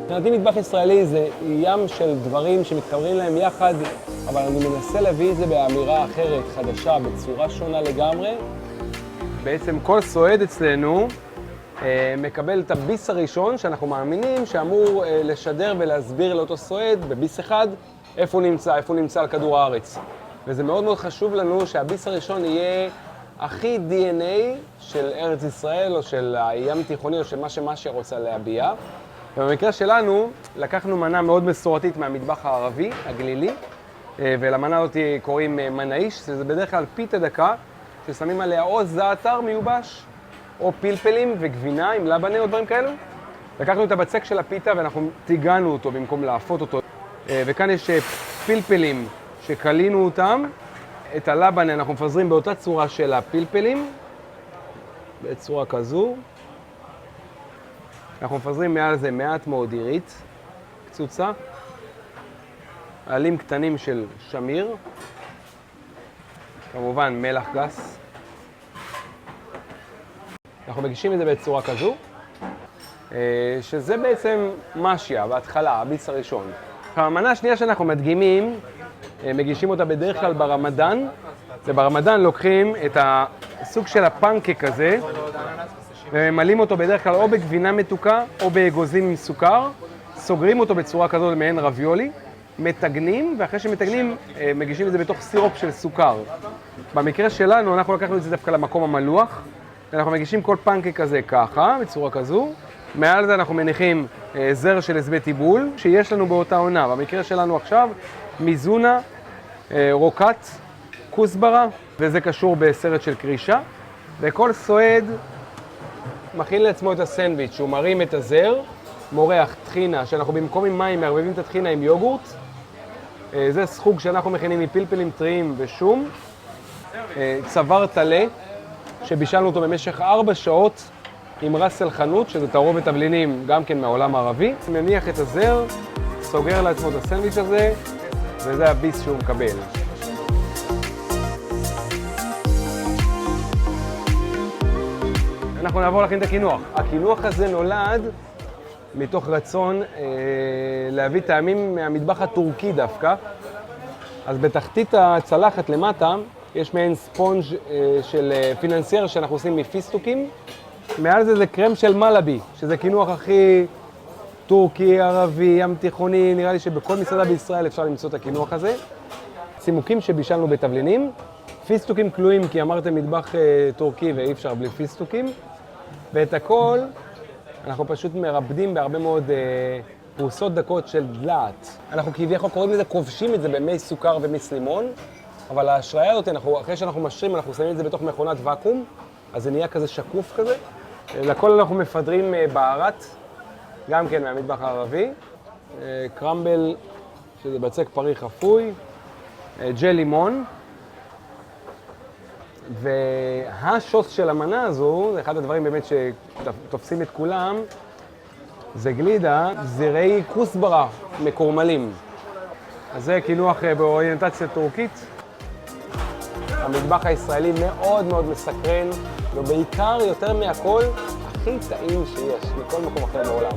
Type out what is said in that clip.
מבחינתי מטבח ישראלי זה ים של דברים שמתחברים להם יחד, אבל אני מנסה להביא את זה באמירה אחרת, חדשה, בצורה שונה לגמרי. בעצם כל סועד אצלנו מקבל את הביס הראשון שאנחנו מאמינים שאמור לשדר ולהסביר לאותו סועד בביס אחד איפה הוא נמצא על כדור הארץ. וזה מאוד מאוד חשוב לנו שהביס הראשון יהיה הכי DNA של ארץ ישראל או של הים תיכוני או של מה שמשיה רוצה להביע. ובמקרה שלנו לקחנו מנה מאוד מסורתית מהמטבח הערבי, הגלילי, ולמנה הזאת קוראים מנאיש, שזה בדרך כלל פיתה דקה, ששמים עליה או זעתר מיובש, או פלפלים וגבינה עם לבנה או דברים כאלו. לקחנו את הבצק של הפיתה ואנחנו טיגנו אותו במקום להפות אותו. וכאן יש פלפלים שקלינו אותם. את הלבנה אנחנו מפזרים באותה צורה של הפלפלים, בצורה כזו. אנחנו מפזרים מעל זה מעט מאוד עירית, קצוצה. עלים קטנים של שמיר. כמובן מלח גס. אנחנו מגישים את זה בצורה כזו, שזה בעצם משיה, בהתחלה, הביס הראשון. המנה השנייה שאנחנו מדגימים, מגישים אותה בדרך כלל ברמדאן. וברמדאן לוקחים את הסוג של הפנקק הזה, וממלאים אותו בדרך כלל או בגבינה מתוקה או באגוזים עם סוכר, סוגרים אותו בצורה כזאת מעין רביולי, מתגנים, ואחרי שמתגנים מגישים את זה בתוך סירופ של סוכר. במקרה שלנו אנחנו לקחנו את זה דווקא למקום המלוח, אנחנו מגישים כל פנקק כזה ככה, בצורה כזו. מעל זה אנחנו מניחים זר של עשבי טיבול, שיש לנו באותה עונה. במקרה שלנו עכשיו, מיזונה, רוקט, כוסברה, וזה קשור בסרט של קרישה. וכל סועד מכין לעצמו את הסנדוויץ', הוא מרים את הזר, מורח טחינה, שאנחנו במקום עם מים מערבבים את הטחינה עם יוגורט. זה סחוג שאנחנו מכינים מפלפלים טריים ושום. צוואר טלה, שבישלנו אותו במשך 4 שעות עם רסל חנות, שזה תערובת תבלינים גם כן מהעולם הערבי. מניח את הזר, סוגר לעצמו את הסנדוויץ' הזה, וזה הביס שהוא מקבל. אנחנו נעבור להכין את הקינוח. הקינוח הזה נולד מתוך רצון להביא טעמים מהמטבח הטורקי דווקא. אז בתחתית הצלחת למטה יש מעין ספונג' של פיננסייר שאנחנו עושים מפיסטוקים. מעל זה קרם של מלאבי, שזה קינוח הכי טורקי, ערבי, ים תיכוני. נראה לי שבכל מסעדה בישראל אפשר למצוא את הקינוח הזה. צימוקים שבישלנו בתבלינים. פיסטוקים כלואים, כי אמרתם מטבח טורקי ואי אפשר בלי פיסטוקים. ואת הכל אנחנו פשוט מרבדים בהרבה מאוד פרוסות דקות של דלעת. אנחנו כביכול קוראים לזה, כובשים את זה במי סוכר ומיץ לימון, אבל ההשראה הזאת, אחרי שאנחנו משרים, אנחנו שמים את זה בתוך מכונת ואקום, אז זה נהיה כזה שקוף כזה. לכל אנחנו מפדרים בערת, גם כן מהמטבח הערבי, קרמבל, שזה בצק פריך אפוי, ג'ל לימון, והשוס של המנה הזו, זה אחד הדברים באמת שתופסים את כולם, זה גלידה, זרעי כוסברה מקורמלים. אז זה קינוח באוריינטציה טורקית. המטבח הישראלי מאוד מאוד מסקרן, ובעיקר יותר מהכל, הכי טעים שיש מכל מקום אחר בעולם.